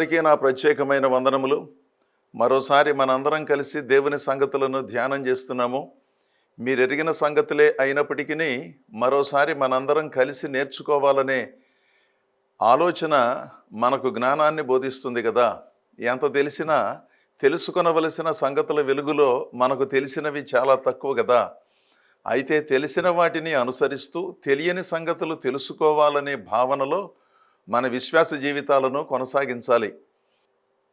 అందరికీ నా ప్రత్యేకమైన వందనములు. మరోసారి మనందరం కలిసి దేవుని సంగతులను ధ్యానం చేస్తున్నాము. మీరెరిగిన సంగతులే అయినప్పటికీ మరోసారి మనందరం కలిసి నేర్చుకోవాలనే ఆలోచన మనకు జ్ఞానాన్ని బోధిస్తుంది కదా. ఎంత తెలిసినా తెలుసుకొనవలసిన సంగతుల వెలుగులో మనకు తెలిసినవి చాలా తక్కువ కదా. అయితే తెలిసిన వాటిని అనుసరిస్తూ తెలియని సంగతులు తెలుసుకోవాలనే భావనలో మన విశ్వాస జీవితాలను కొనసాగించాలి.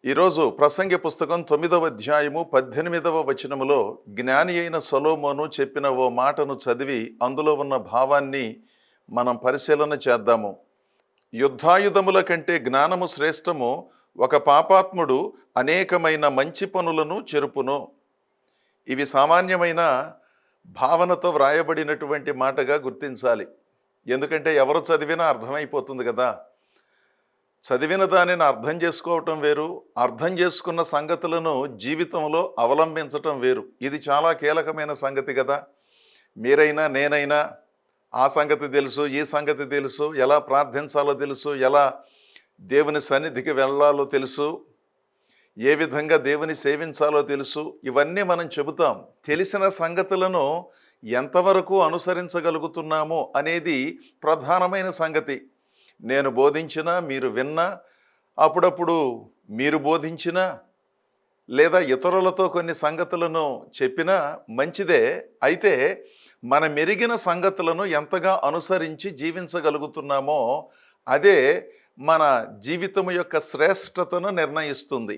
ఈరోజు ప్రసంగి పుస్తకం 9వ అధ్యాయము 18వ వచనములో జ్ఞాని అయిన సొలొమోను చెప్పిన ఓ మాటను చదివి అందులో ఉన్న భావాన్ని మనం పరిశీలన చేద్దాము. యుద్ధాయుధముల కంటే జ్ఞానము శ్రేష్టము, ఒక పాపాత్ముడు అనేకమైన మంచి పనులను చెరుపును. ఇవి సామాన్యమైన భావనతో వ్రాయబడినటువంటి మాటగా గుర్తించాలి. ఎందుకంటే ఎవరు చదివినా అర్థమైపోతుంది కదా. చదివిన దానిని అర్థం చేసుకోవటం వేరు, అర్థం చేసుకున్న సంగతులను జీవితంలో అవలంబించటం వేరు. ఇది చాలా కీలకమైన సంగతి కదా. మీరైనా నేనైనా ఆ సంగతి తెలుసు, ఈ సంగతి తెలుసు, ఎలా ప్రార్థించాలో తెలుసు, ఎలా దేవుని సన్నిధికి వెళ్ళాలో తెలుసు, ఏ విధంగా దేవుని సేవించాలో తెలుసు. ఇవన్నీ మనం చెబుతాం. తెలిసిన సంగతులను ఎంతవరకు అనుసరించగలుగుతున్నామో అనేది ప్రధానమైన సంగతి. నేను బోధించినా, మీరు విన్నా, అప్పుడప్పుడు మీరు బోధించినా, లేదా ఇతరులతో కొన్ని సంగతులను చెప్పినా మంచిదే. అయితే మన మెరిగిన సంగతులను ఎంతగా అనుసరించి జీవించగలుగుతున్నామో అదే మన జీవితం యొక్క శ్రేష్టతను నిర్ణయిస్తుంది.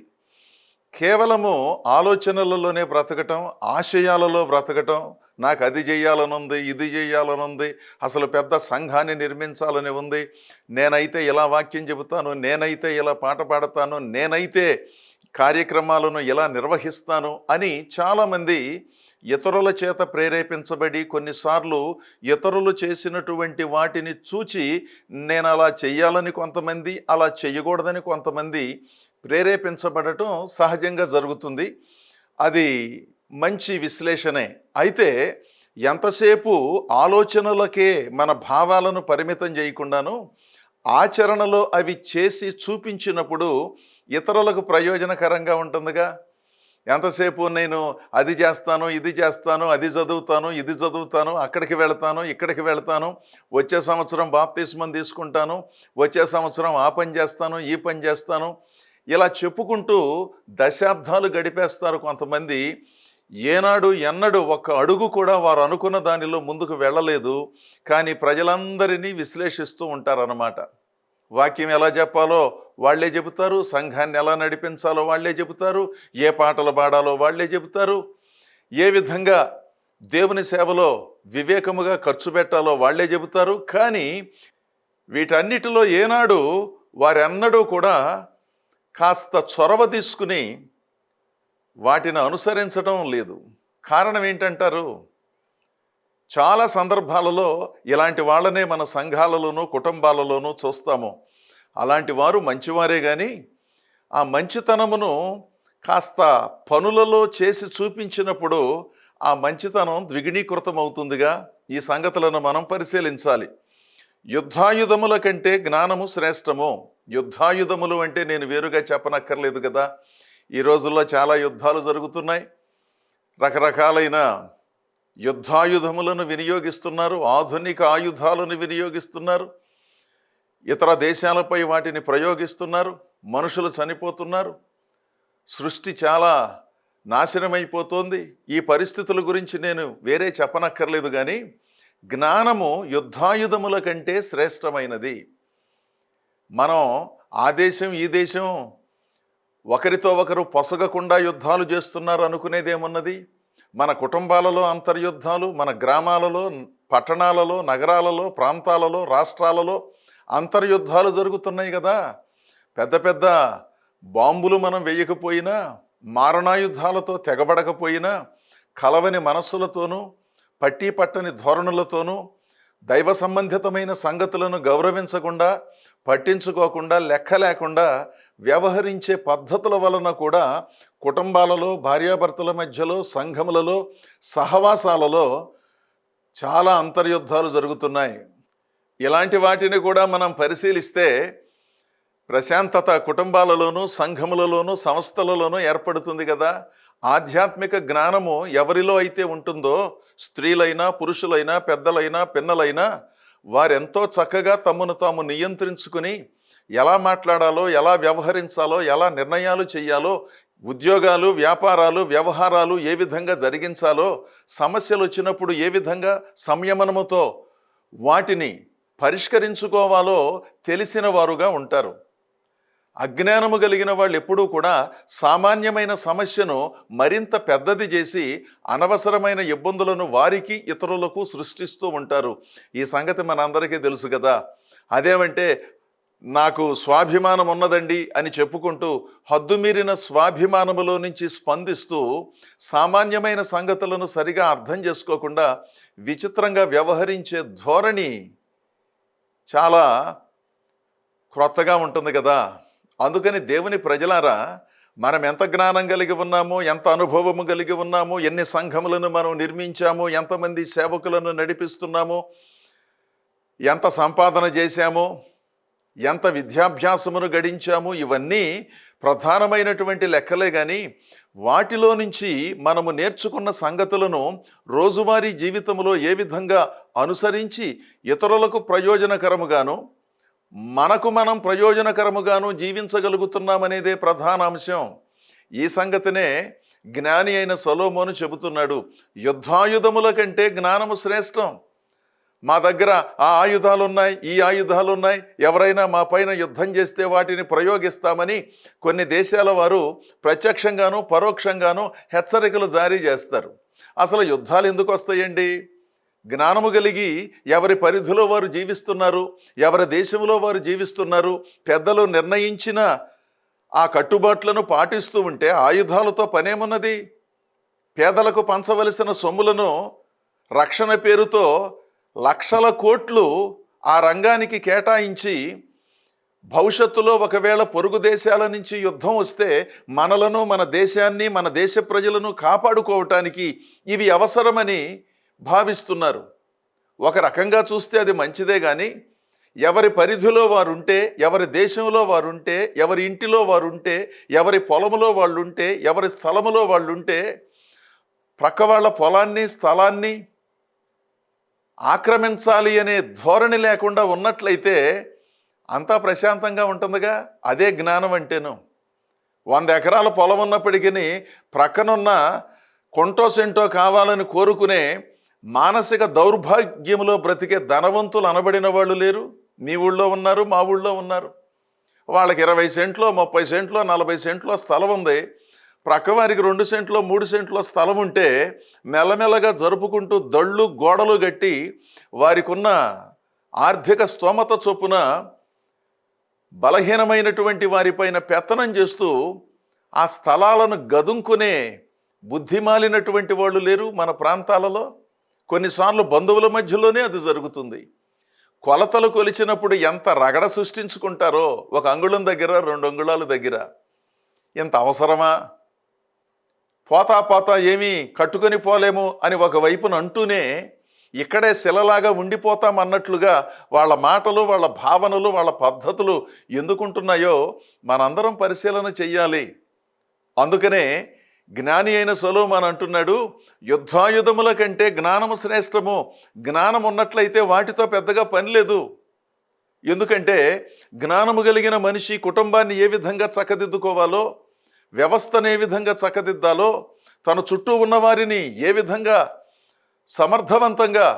కేవలము ఆలోచనలలోనే బ్రతకటం, ఆశయాలలో బ్రతకటం, నాకు అది చేయాలనుంది, ఇది చేయాలనుంది, అసలు పెద్ద సంఘాన్ని నిర్మించాలని ఉంది, నేనైతే ఇలా వాక్యం చెబుతాను, నేనైతే ఇలా పాట పాడతాను, నేనైతే కార్యక్రమాలను ఇలా నిర్వహిస్తాను అని చాలామంది ఇతరుల చేత ప్రేరేపించబడి కొన్నిసార్లు ఇతరులు చేసినటువంటి వాటిని చూచి నేను అలా చెయ్యాలని కొంతమంది, అలా చెయ్యకూడదని కొంతమంది ప్రేరేపించబడటం సహజంగా జరుగుతుంది. అది మంచి విశ్లేషణే. అయితే ఎంతసేపు ఆలోచనలకే మన భావాలను పరిమితం చేయకుండాను ఆచరణలో అవి చేసి చూపించినప్పుడు ఇతరులకు ప్రయోజనకరంగా ఉంటుందిగా. ఎంతసేపు నేను అది చేస్తాను, ఇది చేస్తాను, అది చదువుతాను, ఇది చదువుతాను, అక్కడికి వెళతాను, ఇక్కడికి వెళతాను, వచ్చే సంవత్సరం బాప్తిస్మం తీసుకుంటాను, వచ్చే సంవత్సరం ఆ పని చేస్తాను, ఈ పని చేస్తాను, ఇలా చెప్పుకుంటూ దశాబ్దాలు గడిపేస్తారు కొంతమంది. ఏనాడు ఎన్నడూ ఒక అడుగు కూడా వారు అనుకున్న దానిలో ముందుకు వెళ్ళలేదు. కానీ ప్రజలందరినీ విశ్లేషిస్తూ ఉంటారన్నమాట. వాక్యం ఎలా చెప్పాలో వాళ్లే చెబుతారు, సంఘాన్ని ఎలా నడిపించాలో వాళ్లే చెబుతారు, ఏ పాటలు పాడాలో వాళ్లే చెబుతారు, ఏ విధంగా దేవుని సేవలో వివేకముగా ఖర్చు పెట్టాలో వాళ్లే చెబుతారు. కానీ వీటన్నిటిలో ఏనాడు వారెన్నడూ కూడా కాస్త చొరవ తీసుకుని వాటిని అనుసరించడం లేదు. కారణం ఏంటంటారు? చాలా సందర్భాలలో ఇలాంటి వాళ్ళనే మన సంఘాలలోనూ కుటుంబాలలోనూ చూస్తాము. అలాంటి వారు మంచివారే, కానీ ఆ మంచితనమును కాస్త పనులలో చేసి చూపించినప్పుడు ఆ మంచితనం ద్విగుణీకృతం అవుతుందిగా. ఈ సంగతులను మనం పరిశీలించాలి. యుద్ధాయుధముల కంటే జ్ఞానము శ్రేష్టము. యుద్ధాయుధములు అంటే నేను వేరుగా చెప్పనక్కర్లేదు కదా. ఈ రోజుల్లో చాలా యుద్ధాలు జరుగుతున్నాయి. రకరకాలైన యుద్ధాయుధములను వినియోగిస్తున్నారు, ఆధునిక ఆయుధాలను వినియోగిస్తున్నారు, ఇతర దేశాలపై వాటిని ప్రయోగిస్తున్నారు, మనుషులు చనిపోతున్నారు, సృష్టి చాలా నాశనమైపోతుంది. ఈ పరిస్థితుల గురించి నేను వేరే చెప్పనక్కర్లేదు. కానీ జ్ఞానము యుద్ధాయుధముల కంటే శ్రేష్టమైనది. మనం ఆ దేశం ఈ దేశం ఒకరితో ఒకరు పొసగకుండా యుద్ధాలు చేస్తున్నారు అనుకునేదేమున్నది? మన కుటుంబాలలో అంతర్యుద్ధాలు, మన గ్రామాలలో, పట్టణాలలో, నగరాలలో, ప్రాంతాలలో, రాష్ట్రాలలో అంతర్యుద్ధాలు జరుగుతున్నాయి కదా. పెద్ద పెద్ద బాంబులు మనం వేయకపోయినా, మారణాయుద్ధాలతో తెగబడకపోయినా, కలవని మనస్సులతోనూ, పట్టి పట్టని ధోరణులతోనూ, దైవ సంబంధితమైన సంగతులను గౌరవించకుండా, పట్టించుకోకుండా, లెక్క లేకుండా వ్యవహరించే పద్ధతుల వలన కూడా కుటుంబాలలో, భార్యాభర్తల మధ్యలో, సంఘములలో, సహవాసాలలో చాలా అంతర్యుద్ధాలు జరుగుతున్నాయి. ఇలాంటి వాటిని కూడా మనం పరిశీలిస్తే ప్రశాంతత కుటుంబాలలోనూ, సంఘములలోనూ, సంస్థలలోనూ ఏర్పడుతుంది కదా. ఆధ్యాత్మిక జ్ఞానము ఎవరిలో అయితే ఉంటుందో, స్త్రీలైనా, పురుషులైనా, పెద్దలైనా, పిన్నలైనా, వారెంతో చక్కగా తమను తాము నియంత్రించుకుని ఎలా మాట్లాడాలో, ఎలా వ్యవహరించాలో, ఎలా నిర్ణయాలు చేయాలో, ఉద్యోగాలు, వ్యాపారాలు, వ్యవహారాలు ఏ విధంగా జరిగించాలో, సమస్యలు వచ్చినప్పుడు ఏ విధంగా సంయమనముతో వాటిని పరిష్కరించుకోవాలో తెలిసిన వారుగా ఉంటారు. అజ్ఞానము కలిగిన వాళ్ళు ఎప్పుడూ కూడా సామాన్యమైన సమస్యను మరింత పెద్దది చేసి అనవసరమైన ఇబ్బందులను వారికి, ఇతరులకు సృష్టిస్తూ ఉంటారు. ఈ సంగతి మనందరికీ తెలుసు కదా. అదేమంటే నాకు స్వాభిమానం ఉన్నదండి అని చెప్పుకుంటూ హద్దుమీరిన స్వాభిమానములో నుంచి స్పందిస్తూ సామాన్యమైన సంగతులను సరిగా అర్థం చేసుకోకుండా విచిత్రంగా వ్యవహరించే ధోరణి చాలా క్రొత్తగా ఉంటుంది కదా. అందుకని దేవుని ప్రజలారా, మనం ఎంత జ్ఞానం కలిగి ఉన్నామో, ఎంత అనుభవము కలిగి ఉన్నామో, ఎన్ని సంఘములను మనం నిర్మించామో, ఎంతమంది సేవకులను నడిపిస్తున్నామో, ఎంత సంపాదన చేశామో, ఎంత విద్యాభ్యాసమును గడించాము, ఇవన్నీ ప్రధానమైనటువంటి లెక్కలే. కానీ వాటిలో నుంచి మనము నేర్చుకున్న సంగతులను రోజువారీ జీవితంలో ఏ విధంగా అనుసరించి ఇతరులకు ప్రయోజనకరముగాను, మనకు మనం ప్రయోజనకరముగాను జీవించగలుగుతున్నామనేదే ప్రధాన అంశం. ఈ సంగతినే జ్ఞాని అయిన సొలొమోను చెబుతున్నాడు. యుద్ధాయుధముల కంటే జ్ఞానము శ్రేష్టం. మా దగ్గర ఆ ఆయుధాలున్నాయి, ఈ ఆయుధాలున్నాయి, ఎవరైనా మా పైన యుద్ధం చేస్తే వాటిని ప్రయోగిస్తామని కొన్ని దేశాల వారు ప్రత్యక్షంగాను పరోక్షంగాను హెచ్చరికలు జారీ చేస్తారు. అసలు యుద్ధాలు ఎందుకు వస్తాయండి? జ్ఞానము కలిగి ఎవరి పరిధిలో వారు జీవిస్తున్నారు, ఎవరి దేశంలో వారు జీవిస్తున్నారు, పెద్దలు నిర్ణయించిన ఆ కట్టుబాట్లను పాటిస్తూ ఉంటే ఆయుధాలతో పనేమున్నది? పేదలకు పంచవలసిన సొమ్ములను రక్షణ పేరుతో లక్షల కోట్లు ఆ రంగానికి కేటాయించి భవిష్యత్తులో ఒకవేళ పొరుగు దేశాల నుంచి యుద్ధం వస్తే మనలను, మన దేశాన్ని, మన దేశ ప్రజలను కాపాడుకోవటానికి ఇవి అవసరమని భావిస్తున్నారు. ఒక రకంగా చూస్తే అది మంచిదే. కానీ ఎవరి పరిధిలో వారుంటే, ఎవరి దేశంలో వారుంటే, ఎవరి ఇంటిలో వారుంటే, ఎవరి పొలములో వాళ్ళుంటే, ఎవరి స్థలములో వాళ్ళుంటే, ప్రక్క వాళ్ళ పొలాన్ని, స్థలాన్ని ఆక్రమించాలి అనే ధోరణి లేకుండా ఉన్నట్లయితే అంతా ప్రశాంతంగా ఉంటుందిగా. అదే జ్ఞానం అంటేను. 100 ఎకరాల పొలం ఉన్నప్పటికీ ప్రక్కనున్న కొంటో సెంటో కావాలని కోరుకునే మానసిక దౌర్భాగ్యంలో బ్రతికే ధనవంతులు అనబడిన వాళ్ళు లేరు. మీ ఊళ్ళో ఉన్నారు, మా ఊళ్ళో ఉన్నారు. వాళ్ళకి 20 సెంట్లో, 30 సెంట్లో, 40 సెంట్లో స్థలం ఉంది. ప్రక్కవారికి 2 సెంట్లో, 3 సెంట్లో స్థలం ఉంటే మెల్లమెల్లగా జరుపుకుంటూ దళ్ళు గోడలు గట్టి వారికి ఉన్న ఆర్థిక స్తోమత చొప్పున బలహీనమైనటువంటి వారిపైన పెత్తనం చేస్తూ ఆ స్థలాలను గదుంకునే బుద్ధిమాలినటువంటి వాళ్ళు లేరు మన ప్రాంతాలలో. కొన్నిసార్లు బంధువుల మధ్యలోనే అది జరుగుతుంది. కొలతలు కొలిచినప్పుడు ఎంత రగడ సృష్టించుకుంటారో, 1 అంగుళం దగ్గర, 2 అంగుళాల దగ్గర. ఎంత అవసరమా? పోతా ఏమీ కట్టుకొని పోలేము అని ఒకవైపున అంటూనే ఇక్కడే శిలలాగా ఉండిపోతామన్నట్లుగా వాళ్ళ మాటలు, వాళ్ళ భావనలు, వాళ్ళ పద్ధతులు ఎందుకుంటున్నాయో మనందరం పరిశీలన చెయ్యాలి. అందుకనే జ్ఞాని అయిన సొలొమోను అంటున్నాడు, యుద్ధాయుధముల కంటే జ్ఞానము శ్రేష్టము. జ్ఞానం ఉన్నట్లయితే వాటితో పెద్దగా పని లేదు. ఎందుకంటే జ్ఞానము కలిగిన మనిషి కుటుంబాన్ని ఏ విధంగా చక్కదిద్దుకోవాలో, వ్యవస్థను ఏ విధంగా చక్కదిద్దాలో, తన చుట్టూ ఉన్న వారిని ఏ విధంగా సమర్థవంతంగా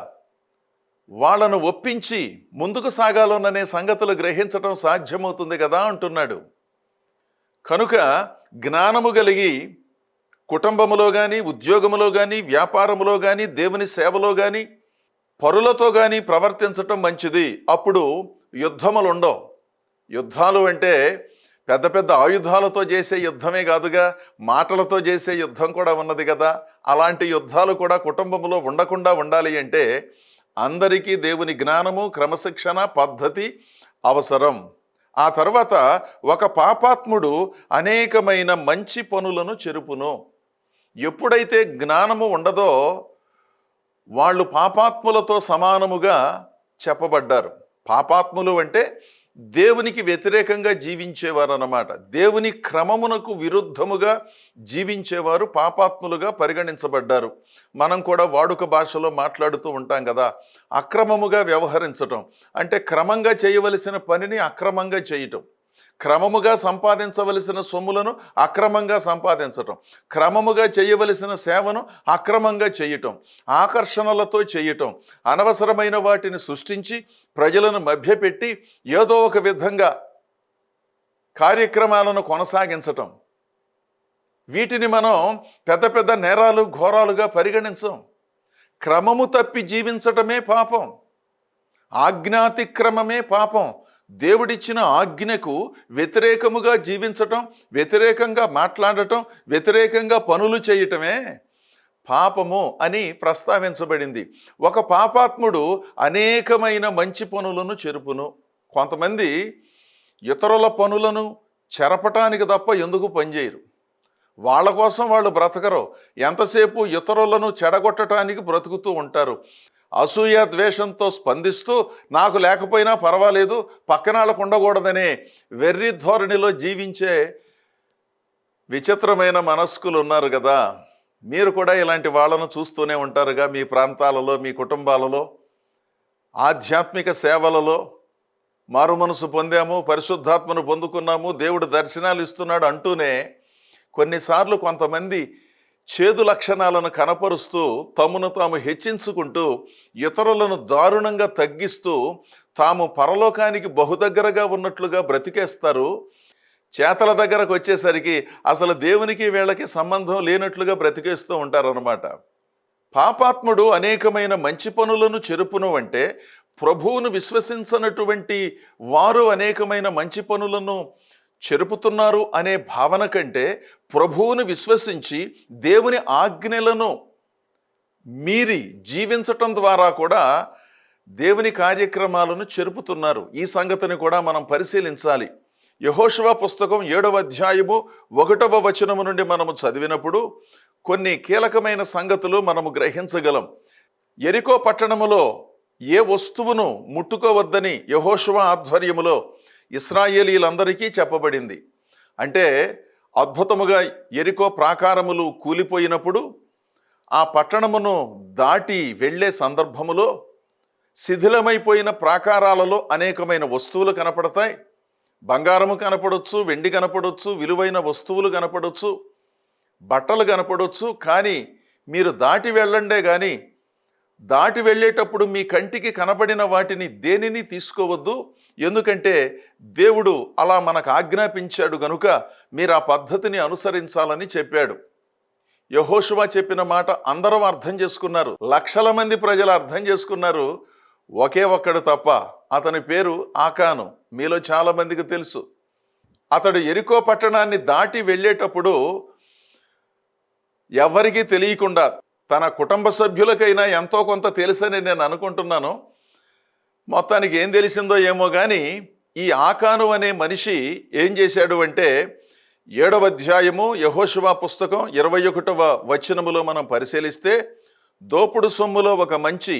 వాళ్ళను ఒప్పించి ముందుకు సాగాలోననే సంగతులు గ్రహించటం సాధ్యమవుతుంది కదా అంటున్నాడు. కనుక జ్ఞానము కలిగి కుటుంబములో కానీ, ఉద్యోగములో కానీ, వ్యాపారములో కానీ, దేవుని సేవలో కానీ, పరులతో కానీ ప్రవర్తించటం మంచిది. అప్పుడు యుద్ధములు ఉండవు. యుద్ధాలు అంటే పెద్ద పెద్ద ఆయుధాలతో చేసే యుద్ధమే కాదుగా, మాటలతో చేసే యుద్ధం కూడా ఉన్నది కదా. అలాంటి యుద్ధాలు కూడా కుటుంబంలో ఉండకుండా ఉండాలి అంటే అందరికీ దేవుని జ్ఞానము, క్రమశిక్షణ, పద్ధతి అవసరం. ఆ తర్వాత ఒక పాపాత్ముడు అనేకమైన మంచి పనులను చెరుపును. ఎప్పుడైతే జ్ఞానము ఉండదో వాళ్ళు పాపాత్ములతో సమానముగా చెప్పబడ్డారు. పాపాత్ములు అంటే దేవునికి వ్యతిరేకంగా జీవించేవారు అన్నమాట. దేవుని క్రమమునకు విరుద్ధముగా జీవించేవారు పాపాత్ములుగా పరిగణించబడ్డారు. మనం కూడా వాడుక భాషలో మాట్లాడుతూ ఉంటాం కదా, అక్రమముగా వ్యవహరించటం అంటే క్రమంగా చేయవలసిన పనిని అక్రమంగా చేయటం, క్రమముగా సంపాదించవలసిన సొమ్ములను అక్రమంగా సంపాదించటం, క్రమముగా చేయవలసిన సేవను అక్రమంగా చేయటం, ఆకర్షణలతో చేయటం, అనవసరమైన వాటిని సృష్టించి ప్రజలను మభ్యపెట్టి ఏదో ఒక విధంగా కార్యక్రమాలను కొనసాగించటం. వీటిని మనం పెద్ద పెద్ద నేరాలు ఘోరాలుగా పరిగణించం. క్రమము తప్పి జీవించటమే పాపం, ఆజ్ఞాతిక్రమమే పాపం. దేవుడిచ్చిన ఆజ్ఞకు వ్యతిరేకముగా జీవించటం, వ్యతిరేకంగా మాట్లాడటం, వ్యతిరేకంగా పనులు చేయటమే పాపము అని ప్రస్తావించబడింది. ఒక పాపాత్ముడు అనేకమైన మంచి పనులను చెరుపును. కొంతమంది ఇతరుల పనులను చెరపటానికి తప్ప ఎందుకు పనిచేయరు. వాళ్ళ కోసం వాళ్ళు బ్రతకరు, ఎంతసేపు ఇతరులను చెడగొట్టడానికి బ్రతుకుతూ ఉంటారు. అసూయ ద్వేషంతో స్పందిస్తూ నాకు లేకపోయినా పర్వాలేదు, పక్కన వాళ్ళకు ఉండకూడదనే వెర్రి ధోరణిలో జీవించే విచిత్రమైన మనస్కులు ఉన్నారు కదా. మీరు కూడా ఇలాంటి వాళ్ళను చూస్తూనే ఉంటారుగా మీ ప్రాంతాలలో, మీ కుటుంబాలలో. ఆధ్యాత్మిక సేవలలో మారు మనసు పొందాము, పరిశుద్ధాత్మను పొందుకున్నాము, దేవుడు దర్శనాలు ఇస్తున్నాడు అంటూనే కొన్నిసార్లు కొంతమంది చేదు లక్షణాలను కనపరుస్తూ తమను తాము హెచ్చించుకుంటూ ఇతరులను దారుణంగా తగ్గిస్తూ తాము పరలోకానికి బహుదగ్గరగా ఉన్నట్లుగా బ్రతికేస్తారు. చేతల దగ్గరకు వచ్చేసరికి అసలు దేవునికి వీళ్ళకి సంబంధం లేనట్లుగా బ్రతికేస్తూ ఉంటారన్నమాట. పాపాత్ముడు అనేకమైన మంచి పనులను చెరుపును అంటే ప్రభువును విశ్వసించనటువంటి వారు అనేకమైన మంచి పనులను చెరుపుతున్నారు అనే భావన కంటే ప్రభువును విశ్వసించి దేవుని ఆజ్ఞలను మీరి జీవించటం ద్వారా కూడా దేవుని కార్యక్రమాలను చెరుపుతున్నారు. ఈ సంగతిని కూడా మనం పరిశీలించాలి. యెహోషువ పుస్తకం 7వ అధ్యాయము 1వ వచనము నుండి మనము చదివినప్పుడు కొన్ని కీలకమైన సంగతులు మనము గ్రహించగలం. యెరికో పట్టణములో ఏ వస్తువును ముట్టుకోవద్దని యెహోషువ ఆధ్వర్యములో ఇశ్రాయేలీలందరికీ చెప్పబడింది. అంటే అద్భుతముగా యెరికో ప్రాకారములు కూలిపోయినప్పుడు ఆ పట్టణమును దాటి వెళ్ళే సందర్భములో శిథిలమైపోయిన ప్రాకారాలలో అనేకమైన వస్తువులు కనపడతాయి. బంగారము కనపడవచ్చు, వెండి కనపడవచ్చు, విలువైన వస్తువులు కనపడవచ్చు, బట్టలు కనపడవచ్చు. కానీ మీరు దాటి వెళ్ళండే కానీ దాటి వెళ్ళేటప్పుడు మీ కంటికి కనబడిన వాటిని దేనిని తీసుకోవద్దు. ఎందుకంటే దేవుడు అలా మనకు ఆజ్ఞాపించాడు గనుక మీరు ఆ పద్ధతిని అనుసరించాలని చెప్పాడు. యెహోషువ చెప్పిన మాట అందరం అర్థం చేసుకున్నారు, లక్షల మంది ప్రజలు అర్థం చేసుకున్నారు. ఒకే ఒక్కడు తప్ప, అతని పేరు ఆకాను. మీలో చాలా మందికి తెలుసు. అతడు యెరికో పట్టణాన్ని దాటి వెళ్ళేటప్పుడు ఎవరికీ తెలియకుండా, తన కుటుంబ సభ్యులకైనా ఎంతో కొంత తెలుసని నేను అనుకుంటున్నాను, మొత్తానికి ఏం తెలిసిందో ఏమో కానీ ఈ ఆకాను అనే మనిషి ఏం చేశాడు అంటే 7వ అధ్యాయము యెహోషువ పుస్తకం 21వ వచనములో మనం పరిశీలిస్తే దోపుడు సొమ్ములో ఒక మంచి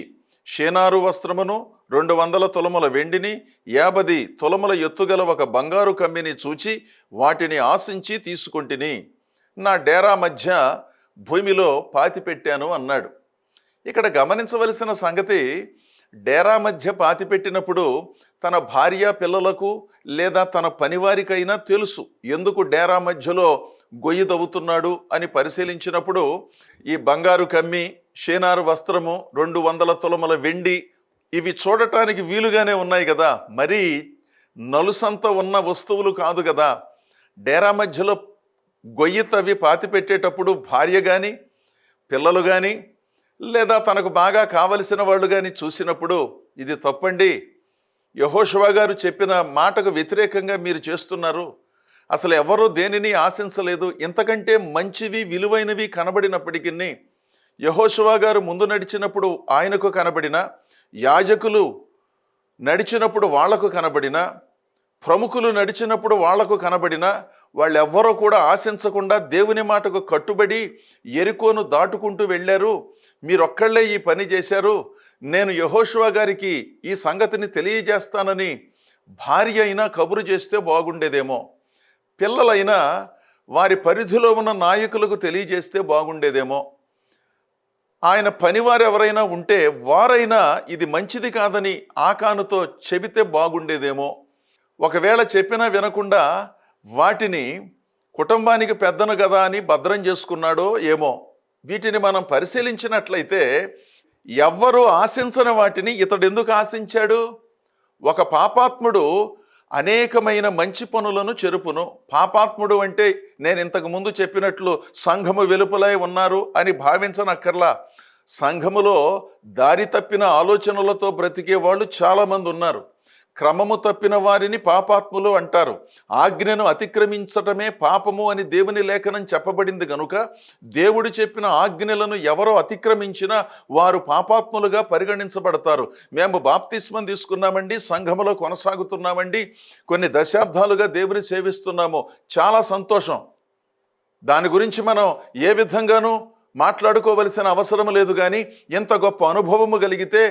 షేనారు వస్త్రమును 200 తులముల వెండిని 50 తులముల ఎత్తుగల ఒక బంగారు కమ్మిని చూచి వాటిని ఆశించి తీసుకుంటిని, నా డేరా మధ్య భూమిలో పాతిపెట్టాను అన్నాడు. ఇక్కడ గమనించవలసిన సంగతి, డేరా మధ్య పాతిపెట్టినప్పుడు తన భార్య పిల్లలకు లేదా తన పనివారికైనా తెలుసు ఎందుకు డేరా మధ్యలో గొయ్యి తవ్వుతున్నాడు అని పరిశీలించినప్పుడు ఈ బంగారు కమ్మి, షేనారు వస్త్రము, 200 తులముల వెండి ఇవి చూడటానికి వీలుగానే ఉన్నాయి కదా, మరి నలుసంత ఉన్న వస్తువులు కాదు కదా. డేరా మధ్యలో గొయ్యి తవ్వి పాతిపెట్టేటప్పుడు భార్య కానీ పిల్లలు కానీ లేదా తనకు బాగా కావలసిన వాళ్ళు కానీ చూసినప్పుడు ఇది తప్పండి, యెహోషువ గారు చెప్పిన మాటకు వ్యతిరేకంగా మీరు చేస్తున్నారు, అసలు ఎవరూ దేనిని ఆశించలేదు, ఇంతకంటే మంచివి విలువైనవి కనబడినప్పటికీ యెహోషువ గారు ముందు నడిచినప్పుడు ఆయనకు కనబడిన, యాజకులు నడిచినప్పుడు వాళ్లకు కనబడిన, ప్రముఖులు నడిచినప్పుడు వాళ్లకు కనబడిన వాళ్ళెవ్వరూ కూడా ఆశించకుండా దేవుని మాటకు కట్టుబడి యెరికోను దాటుకుంటూ వెళ్ళారు. మీరొక్కళ్ళే ఈ పని చేశారు, నేను యెహోషువ గారికి ఈ సంగతిని తెలియజేస్తానని భార్య అయినా కబురు చేస్తే బాగుండేదేమో, పిల్లలైనా వారి పరిధిలో ఉన్న నాయకులకు తెలియజేస్తే బాగుండేదేమో, ఆయన పనివారు ఎవరైనా ఉంటే వారైనా ఇది మంచిది కాదని ఆకానుతో చెబితే బాగుండేదేమో. ఒకవేళ చెప్పినా వినకుండా వాటిని కుటుంబానికి పెద్దను కదా అని భద్రం చేసుకున్నాడో ఏమో. వీటిని మనం పరిశీలించినట్లయితే ఎవ్వరూ ఆశించని వాటిని ఇతడు ఎందుకు ఆశించాడు? ఒక పాపాత్ముడు అనేకమైన మంచి పనులను చెరుపును. పాపాత్ముడు అంటే నేను ఇంతకు ముందు చెప్పినట్లు సంఘము వెలుపలై ఉన్నారు అని భావించనక్కర్లా. సంఘములో దారి తప్పిన ఆలోచనలతో బ్రతికే వాళ్ళు చాలామంది ఉన్నారు. క్రమము తప్పిన వారిని పాపాత్ములు అంటారు. ఆజ్ఞను అతిక్రమించటమే పాపము అని దేవుని లేఖనం చెప్పబడింది కనుక దేవుడు చెప్పిన ఆజ్ఞలను ఎవరో అతిక్రమించినా వారు పాపాత్ములుగా పరిగణించబడతారు. మేము బాప్తిస్మం తీసుకున్నామండి, సంఘములో కొనసాగుతున్నామండి, కొన్ని దశాబ్దాలుగా దేవుని సేవిస్తున్నాము, చాలా సంతోషం. దాని గురించి మనం ఏ విధంగానూ మాట్లాడుకోవలసిన అవసరం లేదు. కానీ ఎంత గొప్ప అనుభవము కలిగితే,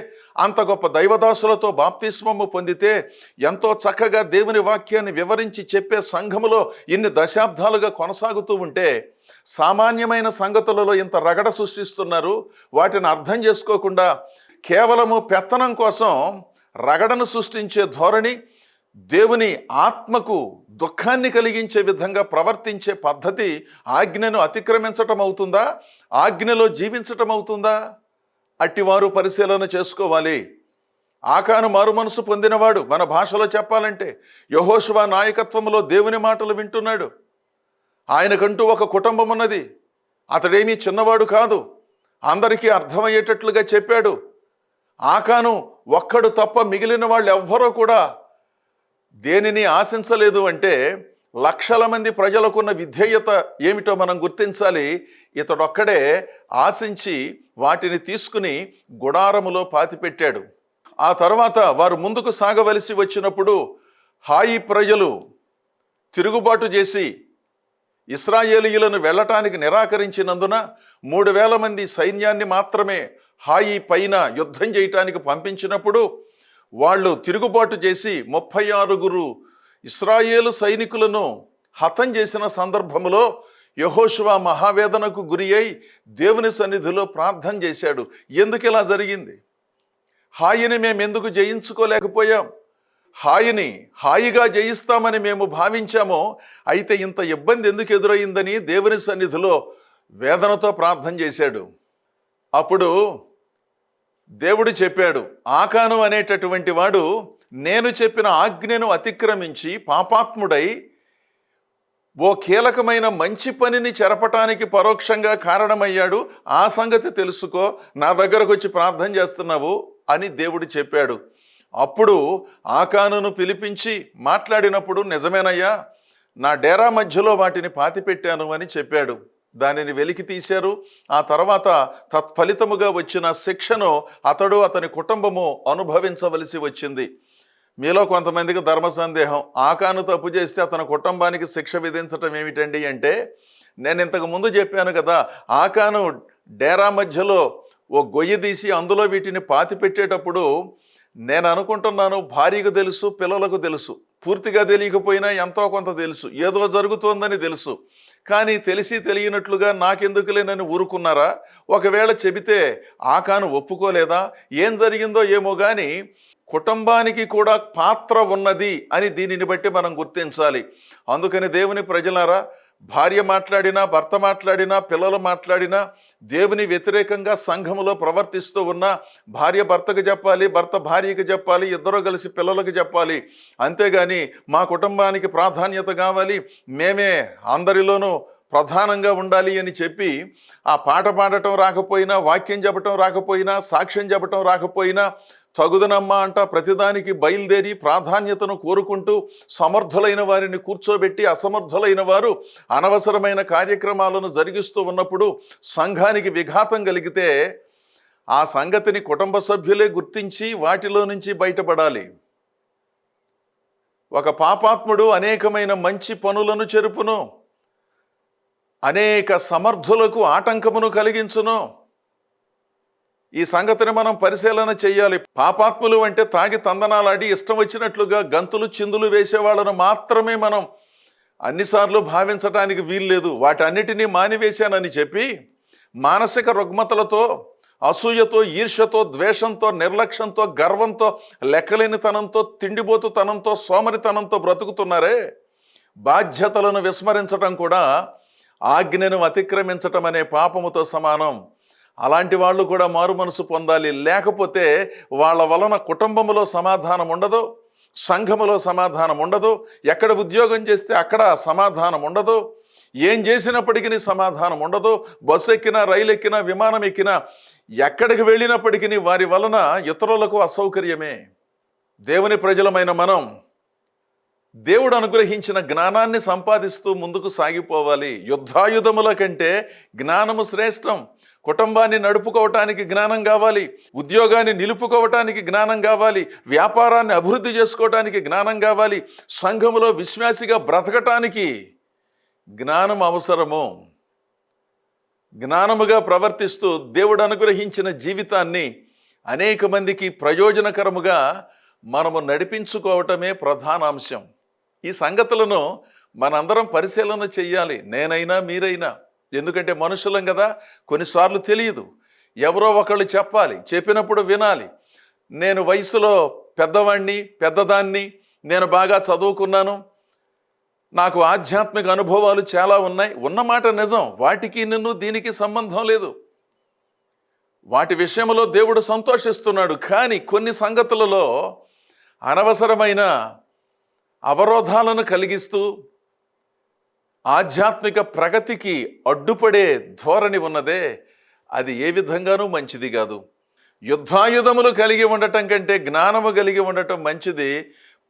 అంత గొప్ప దైవదాసులతో బాప్తిస్మము పొందితే, ఎంతో చక్కగా దేవుని వాక్యాన్ని వివరించి చెప్పే సంఘములో ఇన్ని దశాబ్దాలుగా కొనసాగుతూ ఉంటే సామాన్యమైన సంగతులలో ఇంత రగడ సృష్టిస్తున్నారు. వాటిని అర్థం చేసుకోకుండా కేవలము పెత్తనం కోసం రగడను సృష్టించే ధోరణి, దేవుని ఆత్మకు దుఃఖాన్ని కలిగించే విధంగా ప్రవర్తించే పద్ధతి ఆజ్ఞను అతిక్రమించటం అవుతుందా? ఆజ్ఞలో జీవించటం అవుతుందా? అట్టివారు పరిశీలన చేసుకోవాలి. ఆకాను మారు మనసు పొందినవాడు, మన భాషలో చెప్పాలంటే యెహోషువ నాయకత్వంలో దేవుని మాటలు వింటున్నాడు. ఆయనకంటూ ఒక కుటుంబం ఉన్నది. అతడేమీ చిన్నవాడు కాదు, అందరికీ అర్థమయ్యేటట్లుగా చెప్పాడు. ఆకాను ఒక్కడు తప్ప మిగిలిన వాళ్ళు ఎవ్వరూ కూడా దేనిని ఆశించలేదు. అంటే లక్షల మంది ప్రజలకున్న విధేయత ఏమిటో మనం గుర్తించాలి. ఇతడొక్కడే ఆశించి వాటిని తీసుకుని గుడారములో పాతిపెట్టాడు. ఆ తర్వాత వారు ముందుకు సాగవలసి వచ్చినప్పుడు హాయి ప్రజలు తిరుగుబాటు చేసి ఇశ్రాయేలీయులను వెళ్ళటానికి నిరాకరించినందున 3000 మంది సైన్యాన్ని మాత్రమే హాయి పైన యుద్ధం చేయటానికి పంపించినప్పుడు వాళ్ళు తిరుగుబాటు చేసి 36 ఇశ్రాయేలు సైనికులను హతం చేసిన సందర్భంలో యెహోషువ మహావేదనకు గురి అయి దేవుని సన్నిధిలో ప్రార్థన చేశాడు. ఎందుకు ఇలా జరిగింది? హాయిని మేము ఎందుకు జయించుకోలేకపోయాం? హాయిగా జయిస్తామని మేము భావించామో, అయితే ఇంత ఇబ్బంది ఎందుకు ఎదురైందని దేవుని సన్నిధిలో వేదనతో ప్రార్థన చేశాడు. అప్పుడు దేవుడు చెప్పాడు, ఆకాను అనేటటువంటి వాడు నేను చెప్పిన ఆజ్ఞను అతిక్రమించి పాపాత్ముడై ఓ కీలకమైన మంచి పనిని చెరపటానికి పరోక్షంగా కారణమయ్యాడు. ఆ సంగతి తెలుసుకో, నా దగ్గరకు వచ్చి ప్రార్థన చేస్తున్నావు అని దేవుడు చెప్పాడు. అప్పుడు ఆకానును పిలిపించి మాట్లాడినప్పుడు, నిజమేనయ్యా, నా డేరా మధ్యలో వాటిని పాతిపెట్టాను అని చెప్పాడు. దానిని వెలికి తీశారు. ఆ తర్వాత తత్ఫలితముగా వచ్చిన శిక్షను అతడు అతని కుటుంబము అనుభవించవలసి వచ్చింది. మీలో కొంతమందికి ధర్మ సందేహం, ఆకాను తప్పు చేస్తే అతని కుటుంబానికి శిక్ష విధించటం ఏమిటండి అంటే, నేను ఇంతకు ముందు చెప్పాను కదా, ఆకాను డేరా మధ్యలో ఓ గొయ్యి తీసి అందులో వీటిని పాతి పెట్టేటప్పుడు నేను అనుకుంటున్నాను భార్యకు తెలుసు, పిల్లలకు తెలుసు, పూర్తిగా తెలియకపోయినా ఎంతో కొంత తెలుసు, ఏదో జరుగుతోందని తెలుసు. కానీ తెలిసి తెలియనట్లుగా నాకెందుకులేనని ఊరుకున్నారా? ఒకవేళ చెబితే ఆకాను ఒప్పుకోలేదా? ఏం జరిగిందో ఏమో కానీ కుటుంబానికి కూడా పాత్ర ఉన్నది అని దీనిని బట్టి మనం గుర్తించాలి. అందుకని దేవుని ప్రజలారా, భార్య మాట్లాడినా, భర్త మాట్లాడినా, పిల్లలు మాట్లాడినా, దేవుని వ్యతిరేకంగా సంఘములో ప్రవర్తిస్తూ ఉన్నా భార్య భర్తకు చెప్పాలి, భర్త భార్యకు చెప్పాలి, ఇద్దరు కలిసి పిల్లలకు చెప్పాలి. అంతేగాని మా కుటుంబానికి ప్రాధాన్యత కావాలి, మేమే అందరిలోనూ ప్రధానంగా ఉండాలి అని చెప్పి ఆ పాట పాడటం రాకపోయినా, వాక్యం చెప్పటం రాకపోయినా, సాక్ష్యం చెప్పటం రాకపోయినా తగుదనమ్మా అంట ప్రతిదానికి బయలుదేరి ప్రాధాన్యతను కోరుకుంటూ సమర్థులైన వారిని కూర్చోబెట్టి అసమర్థులైన వారు అనవసరమైన కార్యక్రమాలను జరిగిస్తూ ఉన్నప్పుడు సంఘానికి విఘాతం కలిగితే ఆ సంగతిని కుటుంబ సభ్యులే గుర్తించి వాటిలో నుంచి బయటపడాలి. ఒక పాపాత్ముడు అనేకమైన మంచి పనులను చెరుపును, అనేక సమర్థులకు ఆటంకమును కలిగించును. ఈ సంగతిని మనం పరిశీలన చేయాలి. పాపాత్ములు అంటే తాగి తందనాలాడి ఇష్టం వచ్చినట్లుగా గంతులు చిందులు వేసేవాళ్ళను మాత్రమే మనం అన్నిసార్లు భావించటానికి వీల్లేదు. వాటన్నిటినీ మానివేశానని చెప్పి మానసిక రుగ్మతలతో, అసూయతో, ఈర్ష్యతో, ద్వేషంతో, నిర్లక్ష్యంతో, గర్వంతో, లెక్కలేనితనంతో, తిండిబోతుతనంతో, సోమరితనంతో బ్రతుకుతున్నారే, బాధ్యతలను విస్మరించటం కూడా ఆజ్ఞను అతిక్రమించటం అనే పాపముతో సమానం. అలాంటి వాళ్ళు కూడా మారు మనసు పొందాలి. లేకపోతే వాళ్ళ వలన కుటుంబంలో సమాధానం ఉండదు, సంఘములో సమాధానం ఉండదు, ఎక్కడ ఉద్యోగం చేస్తే అక్కడ సమాధానం ఉండదు, ఏం చేసినప్పటికీ సమాధానం ఉండదు, బస్సు ఎక్కినా, రైలు ఎక్కినా, విమానం ఎక్కినా, ఎక్కడికి వెళ్ళినప్పటికీ వారి వలన ఇతరులకు అసౌకర్యమే. దేవుని ప్రజలమైన మనం దేవుడు అనుగ్రహించిన జ్ఞానాన్ని సంపాదిస్తూ ముందుకు సాగిపోవాలి. యుద్ధాయుధముల కంటే జ్ఞానము శ్రేష్టం. కుటుంబాన్ని నడుపుకోవటానికి జ్ఞానం కావాలి, ఉద్యోగాన్ని నిలుపుకోవటానికి జ్ఞానం కావాలి, వ్యాపారాన్ని అభివృద్ధి చేసుకోవటానికి జ్ఞానం కావాలి, సంఘములో విశ్వాసిగా బ్రతకటానికి జ్ఞానం అవసరము. జ్ఞానముగా ప్రవర్తిస్తూ దేవుడు అనుగ్రహించిన జీవితాన్ని అనేక మందికి ప్రయోజనకరముగా మనము నడిపించుకోవటమే ప్రధాన అంశం. ఈ సంగతులను మనందరం పరిశీలన చెయ్యాలి, నేనైనా మీరైనా. ఎందుకంటే మనుషులం కదా, కొన్నిసార్లు తెలియదు, ఎవరో ఒకళ్ళు చెప్పాలి, చెప్పినప్పుడు వినాలి. నేను వయసులో పెద్దవాణ్ణి, పెద్దదాన్ని, నేను బాగా చదువుకున్నాను, నాకు ఆధ్యాత్మిక అనుభవాలు చాలా ఉన్నాయి. ఉన్నమాట నిజం, వాటికి నిన్ను దీనికి సంబంధం లేదు. వాటి విషయంలో దేవుడు సంతోషిస్తున్నాడు. కానీ కొన్ని సంగతులలో అనవసరమైన అవరోధాలను కలిగిస్తూ ఆధ్యాత్మిక ప్రగతికి అడ్డుపడే ధోరణి ఉన్నదే, అది ఏ విధంగానూ మంచిది కాదు. యుద్ధాయుధములు కలిగి ఉండటం కంటే జ్ఞానము కలిగి ఉండటం మంచిది.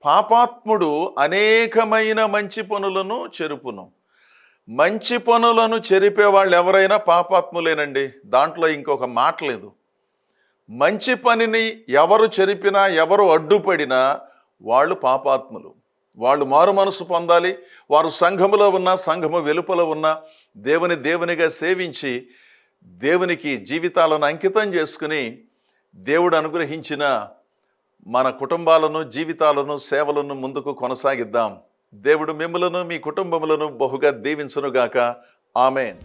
పాపాత్ముడు అనేకమైన మంచి పనులను చెరుపును. మంచి పనులను చెరిపే వాళ్ళు ఎవరైనా పాపాత్ములేనండి, దాంట్లో ఇంకొక మాట లేదు. మంచి పనిని ఎవరు చెరిపినా, ఎవరు అడ్డుపడినా వాళ్ళు పాపాత్ములు. వాళ్ళు మారు మనసు పొందాలి. వారు సంఘములో ఉన్నా, సంఘము వెలుపల ఉన్నా దేవునిగా సేవించి దేవునికి జీవితాలను అంకితం చేసుకుని దేవుడు అనుగ్రహించిన మన కుటుంబాలను, జీవితాలను, సేవలను ముందుకు కొనసాగిద్దాం. దేవుడు మిమ్ములను, మీ కుటుంబములను బహుగా దీవించునుగాక. ఆమేన్.